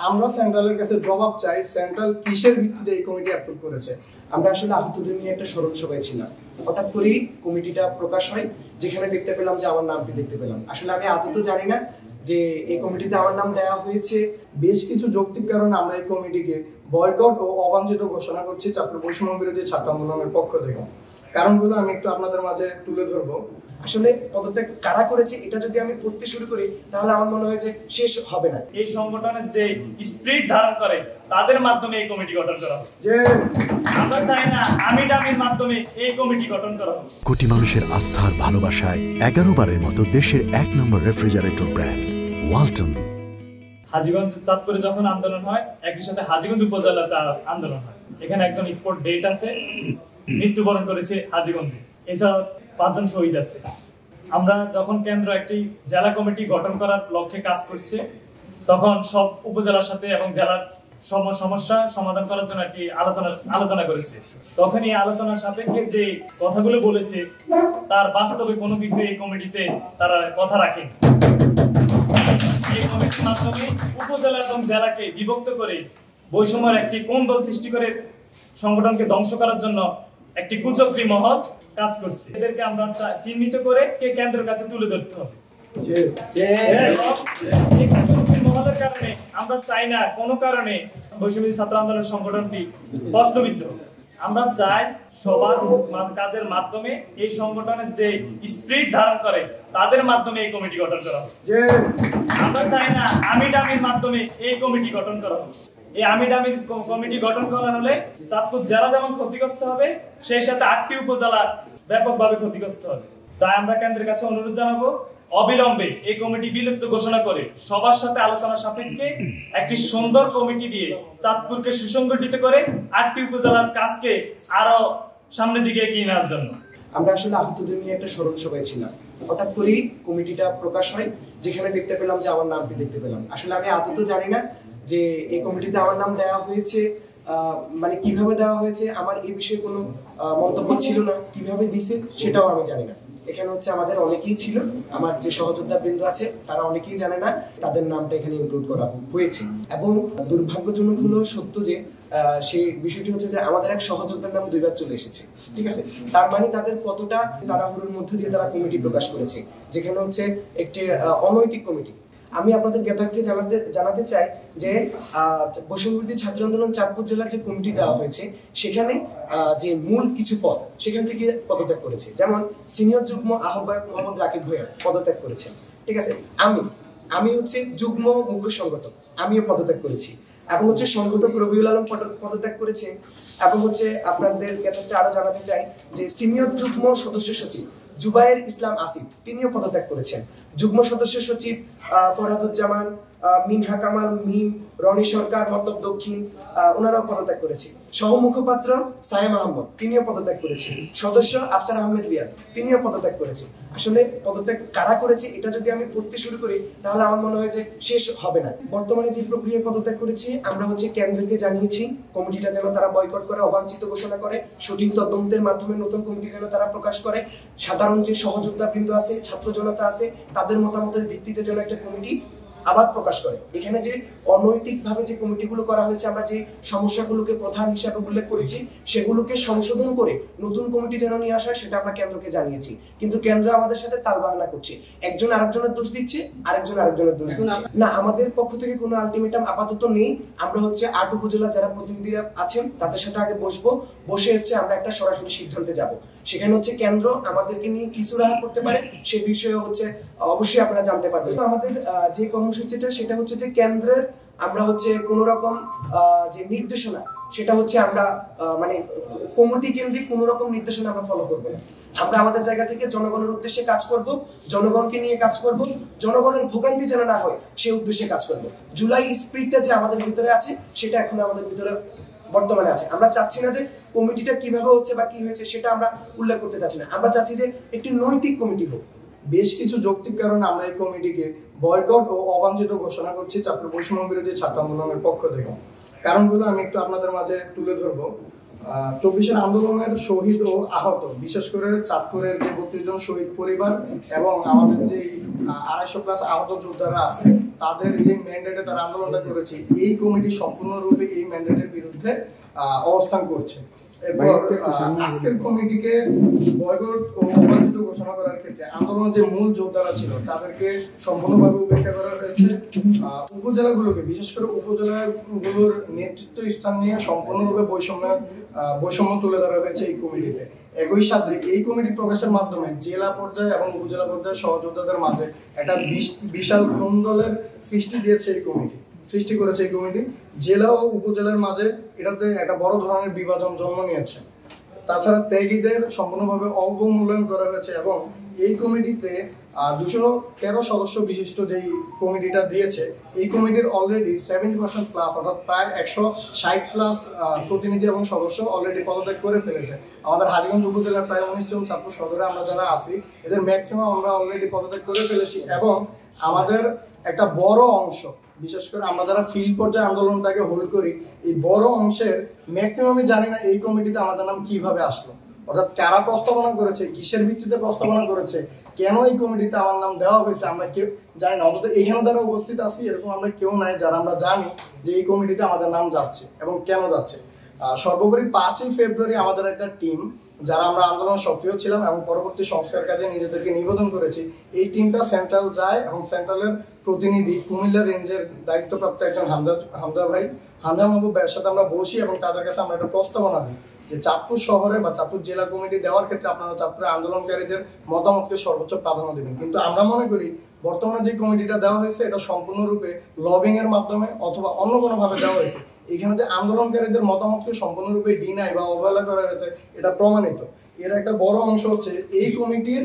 আমরা সেন্ট্রালের কাছে জবাব চাই, সেন্ট্রাল কিসের ভিত্তিতে এই কমিটি অ্যাপ্রুভ করেছে। আমরা আসলে আহতদের নিয়ে একটা স্মরণ সভায় ছিলাম, হঠাৎ করেই কমিটিটা প্রকাশ হয়, যেখানে দেখতে পেলাম যে আমার নামটি দেখতে পেলাম। আসলে আমি আদৌ তো জানি না যে এই কমিটিতে আমার নাম দেওয়া হয়েছে। বেশ কিছু যৌক্তিক কারণে আমরা এই কমিটিকে বয়কট ও অবাঞ্ছিত ঘোষণা করছি চাঁদপুর বৈষম্য বিরোধী ছাত্র আন্দোলনের পক্ষ থেকে। কারণগুলো আমি একটু আপনাদের মাঝে তুলে ধরবো। আসলে পদত্যাগ কারা করেছে এটা যদি আমি পড়তে শুরু করি তাহলে আমার মনে হয় যে শেষ হবে না। এই সংগঠনের যে স্পিরিট ধারণ করে তাদের মাধ্যমে এই কমিটি গঠন করা হবে। যে আমরা চাই না আমি ডামির মাধ্যমে এই কমিটি গঠন করা হবে। কোটি মানুষের আস্থার ভালোবাসায় 11 বারের মতো দেশের 1 নম্বর রেফ্রিজারেটর ব্র্যান্ড ওয়ালটন। হাজীগঞ্জ চাঁদপুরে যখন আন্দোলন হয়, একই সাথে হাজীগঞ্জ উপজেলাতে আন্দোলন হয়। এখানে একজন স্পোর্ট ডেট আছে, মৃত্যুবরণ করেছে হাজীগঞ্জে। এছাড়া 5 জন শহীদ আছে। আমরা যখন কেন্দ্র একটি জেলা কমিটি গঠন করার লক্ষ্যে কাজ করছে, তখন সব উপজেলার সাথে এবং জেলার সমস্যা সমাধান করার জন্য একটি আলোচনা করেছে। তখন এই আলোচনার সাপেক্ষে যে কথাগুলো বলেছে তার বাস্তবে কোনো কিছু এই কমিটিতে তারা কথা রাখে। এই কমিটির মাধ্যমে উপজেলা এবং জেলাকে বিভক্ত করে বৈষম্যের একটি কোন্দল সৃষ্টি করে সংগঠনকে ধ্বংস করার জন্য একটি কুচক্রী মহল কাজ করছে। এদেরকে আমরা চিহ্নিত করে কেন্দ্রের কাছে তুলে ধরতে হবে। মহলের কারণে আমরা চাই না কোনো কারণে বৈষম্য ছাত্র আন্দোলন সংগঠনটি প্রশ্নবিদ্ধ। আমরা চাই সবার কাজের মাধ্যমে এই সংগঠনের যে স্পিরিট ধারণ করে তাদের মাধ্যমে এই কমিটি গঠন করা হবে। আমরা চাই না আমি ডামির মাধ্যমে এই কমিটি গঠন করা হবে। এই আমি ডামির কমিটি গঠন করা হলে চাঁদপুর জেলা যেমন ক্ষতিগ্রস্ত হবে, সেই সাথে 8টি উপজেলা ব্যাপকভাবে ক্ষতিগ্রস্ত হবে। তাই আমরা কেন্দ্রের কাছে অনুরোধ জানাবো, অবিলম্বে এই কমিটি বিলুপ্ত ঘোষণা করে সবার সাথে আলোচনা সাপেক্ষে একটি সুন্দর কমিটি দিয়ে চাঁদপুরকে সুসংগঠিত করে 8টি উপজেলার কাজকে আরো সামনের দিকে এগিয়ে নেওয়ার জন্য। আমরা আসলে আহতদের নিয়ে একটা স্মরণ সভায় ছিলাম, হঠাৎ করেই কমিটিটা প্রকাশ হয়, যেখানে দেখতে পেলাম যে আমার নামটি দেখতে পেলাম। আসলে আমি আদৌ তো জানি না যে এই কমিটিতে আমার নাম দেওয়া হয়েছে, মানে কিভাবে দেওয়া হয়েছে আমার এই বিষয়ে কোনো মন্তব্য ছিল না। কিভাবে দিছে সেটাও আমি জানি না। এখানে হচ্ছে আমাদের অনেকেই ছিল, আমার যে সহযোদ্ধা বৃন্দ আছে তারা অনেকেই জানে না তাদের নামটা এখানে ইনক্লুড করা হয়েছে। এবং দুর্ভাগ্যজনক হলো সত্য যে সেই বিষয়টি হচ্ছে যে আমাদের এক সহযোদ্ধার নাম 2 বার চলে এসেছে। ঠিক আছে, তার মানে তাদের কতটা তাড়াহুড়োর মধ্য দিয়ে তারা কমিটি প্রকাশ করেছে, যেখানে হচ্ছে একটি অনৈতিক কমিটি। আমি আপনাদের জ্ঞাতার্থে জানাতে চাই যে বৈষম্যবিরোধী ছাত্র আন্দোলন চাঁদপুর জেলার যে কমিটি দেওয়া হয়েছে সেখানে যে মূল কিছু পদ সেখান থেকে পদত্যাগ করেছে। যেমন সিনিয়র যুগ্ম আহ্বায়ক মোহাম্মদ রাকিব ভূঁইয়া পদত্যাগ করেছেন। ঠিক আছে, আমি হচ্ছে যুগ্ম মুখ্য সংগঠক, আমিও পদত্যাগ করেছি। এবং হচ্ছে সংগঠক রবিউল আলম পদত্যাগ করেছে। এবং হচ্ছে আপনাদের জ্ঞাতার্থে আরো জানাতে চাই যে সিনিয়র যুগ্ম সদস্য সচিব জুবায়ের ইসলাম আসিফ তিনিও পদত্যাগ করেছেন। যুগ্ম সদস্য সচিব ফরহাদুজ্জামান, মিনহা কামাল মিম, রনি সরকার মতলব দক্ষিণ, ওনারাও পদত্যাগ করেছে। সহ মুখপাত্র সায়েম আহমদ তিনিও পদত্যাগ করেছেন। সদস্য আফসার আহমেদ রিয়াদ তিনিও পদত্যাগ করেছে। আসলে পদত্যাগ কারা করেছে এটা যদি আমি পড়তে শুরু করি তাহলে আমার মনে হয় যে শেষ হবে না। বর্তমানে যে প্রক্রিয়ায় পদত্যাগ করেছি আমরা হচ্ছে কেন্দ্রকে জানিয়েছি কমিটিটা যেন তারা বয়কট করে, অবাঞ্ছিত ঘোষণা করে, সঠিক তদন্তের মাধ্যমে নতুন কমিটি যেন তারা প্রকাশ করে, সাধারণ যে সহযোদ্ধা বৃন্দ আছে, ছাত্র জনতা আছে, তাদের মতামতের ভিত্তিতে যেন একটা কমিটি আবার প্রকাশ করে। এখানে যে অনৈতিকভাবে যে কমিটিগুলো করা হয়েছে, আমরা যে সমস্যাগুলোকে প্রধান হিসাবে উল্লেখ করেছি সেগুলোকে সংশোধন করে নতুন কমিটি যেন নিয়ে আসা হয় সেটা আমরা কেন্দ্রকে জানিয়েছি। কিন্তু কেন্দ্র আমাদের সাথে তালবাহানা করছে, একজন আরেকজনের দোষ দিচ্ছে, আরেকজন আরেকজনের দোষ দিচ্ছে। না, আমাদের পক্ষ থেকে কোনো আলটিমেটাম আপাতত নেই। আমরা হচ্ছে 8 উপজেলার যারা প্রতিনিধিরা আছেন তাদের সাথে আগে বসে হচ্ছে আমরা একটা সরাসরি সিদ্ধান্তে যাব। সেখানে হচ্ছে কেন্দ্র আমাদেরকে নিয়ে কিছু রাহা করতে পারে সেই বিষয়ে হচ্ছে অবশ্যই আপনারা জানতে পারবেন। আমাদের যে কর্মসূচিটা সেটা হচ্ছে যে কেন্দ্রের আমরা হচ্ছে কোন রকম যে নির্দেশনা সেটা হচ্ছে আমরা মানে কমিটি কেন্দ্রিক কোন রকম নির্দেশনা আমরা ফলো করব না। আমরা আমাদের জায়গা থেকে জনগণের উদ্দেশ্যে কাজ করব, জনগণকে নিয়ে কাজ করব, জনগণের ভোগান্তি যেন না হয় সেই উদ্দেশ্যে কাজ করব। জুলাই স্পিরিটটা যে আমাদের ভিতরে আছে সেটা এখন আমাদের ভিতরে বর্তমানে আছে। আমরা চাচ্ছি না যে কমিটিটা কিভাবে হচ্ছে বা কি হয়েছে সেটা আমরা উল্লেখ করতে চাচ্ছি না। আমরা চাচ্ছি যে একটি নৈতিক কমিটি হোক। বেশ কিছু যৌক্তিক কারণে আমরা এই কমিটিকে বয়কট ও অবাঞ্ছিত ঘোষণা করছি চাঁদপুর বৈষম্য বিরোধী ছাত্র আন্দোলনের পক্ষ থেকে। কারণগুলো আমি একটু আপনাদের মাঝে তুলে ধরবো। 24-এর আন্দোলনের শহীদ ও আহত, বিশেষ করে চাঁদপুরের যে 32 জন শহীদ পরিবার এবং আমাদের যে 250+ আহত যোদ্ধারা আছে তাদের যে ম্যান্ডেটে তারা আন্দোলনটা করেছে, এই কমিটি সম্পূর্ণরূপে এই ম্যান্ডেটের বিরুদ্ধে অবস্থান করছে। এরপর আজকের কমিটিকে বয়কট ও অবাঞ্ছিত ঘোষণা করার ক্ষেত্রে আন্দোলনের যে মূল যোদ্ধারা ছিল তাদেরকে সম্পূর্ণভাবে উপেক্ষা করা হয়েছে। উপজেলাগুলোকে, বিশেষ করে উপজেলাগুলোর নেতৃত্ব স্থান নিয়ে সম্পূর্ণরূপে বৈষম্য তুলে ধরা হয়েছে এই কমিটিতে। একই সাথে এই কমিটি প্রকাশের মাধ্যমে জেলা পর্যায়ে এবং উপজেলা পর্যায়ে সহযোদ্ধাদের মাঝে একটা বিশাল কোন্দলের সৃষ্টি করেছে এই কমিটি। জেলা ও উপজেলার মাঝে এটাতে একটা বড় ধরনের বিভাজন জন্ম নিয়েছে। তাছাড়া ত্যাগীদের সম্পূর্ণভাবে অবমূল্যায়ন করা হয়েছে এবং এই কমিটিতে 213 সদস্য বিশিষ্ট যেই কমিটিটা দিয়েছে, এই কমিটির অলরেডি 70% প্লাস, অর্থাৎ প্রায় 160+ প্রতিনিধি এবং সদস্য অলরেডি পদত্যাগ করে ফেলেছে। আমাদের হাজীগঞ্জ উপজেলার প্রায় 19 জন ছাত্র সদরে আমরা যারা আছি, এদের ম্যাক্সিমাম আমরা অলরেডি পদত্যাগ করে ফেলেছি এবং আমাদের একটা বড় অংশ, বিশেষ করে আমরা যারা ফিল্ড পর্যায়ে আন্দোলনটাকে হোল্ড করি, এই বড় অংশের ম্যাক্সিমামই জানি না এই কমিটিতে আমাদের নাম কিভাবে আসলো, অর্থাৎ কারা প্রস্তাবনা করেছে, কিসের ভিত্তিতে প্রস্তাবনা করেছে, কেন এই কমিটিতে আমার নাম দেওয়া হয়েছে আমরা কেউ জানি না। অন্তত এখানে যারা উপস্থিত আছি এরকম আমরা কেউ নাই যারা আমরা জানি যে এই কমিটিতে আমাদের নাম যাচ্ছে এবং কেন যাচ্ছে। সর্বোপরি 5ই ফেব্রুয়ারি আমাদের একটা টিম, যারা আমরা আন্দোলন সক্রিয় ছিলাম এবং পরবর্তী সংস্কার কাজে নিজেদেরকে নিবেদন করেছি, এই টিমটা সেন্ট্রাল যায় এবং সেন্ট্রালের প্রতিনিধি কুমিল্লা রেঞ্জের দায়িত্বপ্রাপ্ত একজন হামজা মাহবুব ভাইয়ের সাথে আমরা বসি এবং তাদের কাছে আমরা একটা প্রস্তাবনা দিই যে চাঁদপুর শহরে বা চাঁদপুর জেলা কমিটি দেওয়ার ক্ষেত্রে আপনারা চাঁদপুরের আন্দোলনকারীদের মতামতকে সর্বোচ্চ প্রাধান্য দেবেন। কিন্তু আমরা মনে করি বর্তমানে যে কমিটিটা দেওয়া হয়েছে এটা সম্পূর্ণরূপে লবিং এর মাধ্যমে অথবা অন্য কোনোভাবে দেওয়া হয়েছে। এখানে যে আন্দোলনকারীদের মতামতকে সম্পূর্ণরূপে ডিনাই বা অবহেলা করা হয়েছে এটা প্রমাণিত। এর একটা বড় অংশ হচ্ছে এই কমিটির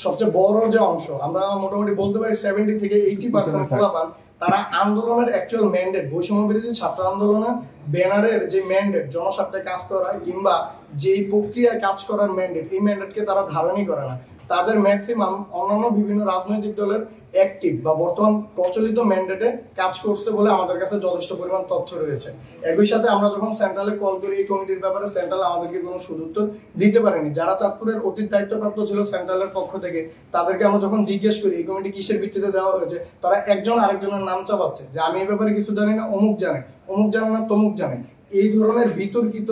সবচেয়ে বড় যে অংশ, আমরা মোটামুটি বলতে পারি 70 থেকে 80% ফলাফল তারা আন্দোলনের অ্যাকচুয়াল ম্যান্ডেট, বৈষম্য বিরোধী ছাত্র আন্দোলনের ব্যানারের যে ম্যান্ডেট, জনস্বার্থে কাজ করা কিংবা যেই প্রক্রিয়ায় কাজ করার ম্যান্ডেট, এই ম্যান্ডেটকে তারা ধারণই করে না। তাদের ম্যাক্সিমাম অন্যান্য বিভিন্ন রাজনৈতিক দলের অ্যাক্টিভ বা বর্তমান প্রচলিত ম্যান্ডেটে কাজ করছে বলে আমাদের কাছে যথেষ্ট পরিমাণ তথ্য রয়েছে। একই সাথে আমরা যখন সেন্ট্রালে কল করি এই কমিটির ব্যাপারে, সেন্ট্রাল আমাদেরকে কোনো সুদুত্তর দিতে পারেনি। যারা চাঁদপুরের অতীত দায়িত্বপ্রাপ্ত ছিল সেন্ট্রালের পক্ষ থেকে, তাদেরকে আমরা যখন জিজ্ঞেস করি এই কমিটি কিসের ভিত্তিতে দেওয়া হয়েছে, তারা একজন আরেকজনের নাম চাপাচ্ছে যে আমি এই ব্যাপারে কিছু জানি না, অমুক জানে না, তমুক জানে। এই ধরনের বিতর্কিত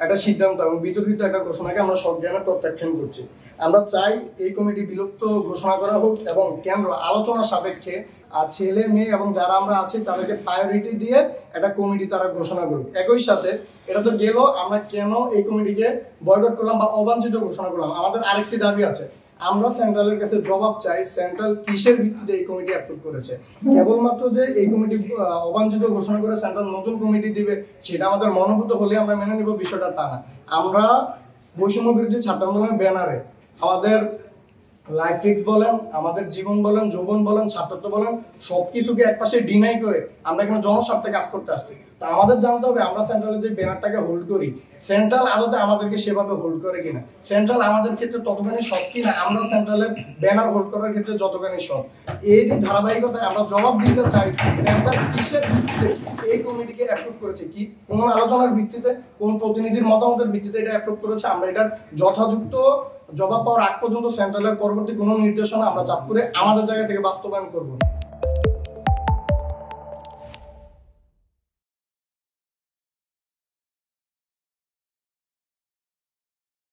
একটা সিদ্ধান্ত এবং বিতর্কিত একটা ঘোষণাকে আমরা সজ্ঞানে প্রত্যাখ্যান করছি। আমরা চাই এই কমিটি বিলুপ্ত ঘোষণা করা হোক এবং কেন্দ্র আলোচনা সাপেক্ষে ছেলে মেয়ে এবং যারা আমরা আছি তাদেরকে প্রায়োরিটি দিয়ে একটা কমিটি তারা ঘোষণা করুক। একই সাথে এটা তো গেল আমরা কেন এই কমিটিকে বয়কট করলাম বা অবাঞ্ছিত ঘোষণা করলাম, আমাদের আরেকটি দাবি আছে। আমরা সেন্ট্রালের কাছে জবাব চাই, সেন্ট্রাল কিসের ভিত্তিতে এই কমিটি অ্যাপ্রুভ করেছে। কেবলমাত্র যে এই কমিটি অবাঞ্ছিত ঘোষণা করে সেন্ট্রাল নতুন কমিটি দিবে সেটা আমাদের মনোভূত হলে আমরা মেনে নিব, বিষয়টা তা না। আমরা বৈষম্য বিরোধী ছাত্র আন্দোলনের ব্যানারে আমাদের লাইফ রিস্ক বলেন, আমাদের জীবন বলেন, যৌবন বলেন, ছাত্রত্ব বলেন, সবকিছুকে একপাশে ডিনাই করে আমরা এখানে জনস্বার্থে কাজ করতে আসছি। তা আমাদের জানতে হবে আমরা সেন্ট্রালের যে ব্যানারটাকে হোল্ড করি, সেন্ট্রাল আদতে আমাদেরকে সেভাবে হোল্ড করে কিনা, সেন্ট্রাল আমাদের ক্ষেত্রে ততখানি সৎ কিনা, আমরা সেন্ট্রালের ব্যানার হোল্ড করার ক্ষেত্রে যতখানি সৎ। এই ধারাবাহিকতায় আমরা জবাব দিতে চাই সেন্ট্রাল কিসের ভিত্তিতে এই কমিটিকে অ্যাপ্রুভ করেছে, কি কোন আলোচনার ভিত্তিতে, কোন প্রতিনিধির মতামতের ভিত্তিতে এটা অ্যাপ্রুভ করেছে। আমরা এটার যথাযথ জবাব পাওয়ার আগ পর্যন্ত সেন্ট্রালের পরবর্তী কোনো নির্দেশনা আমরা চাঁদপুরে আমাদের জায়গা থেকে বাস্তবায়ন করব না।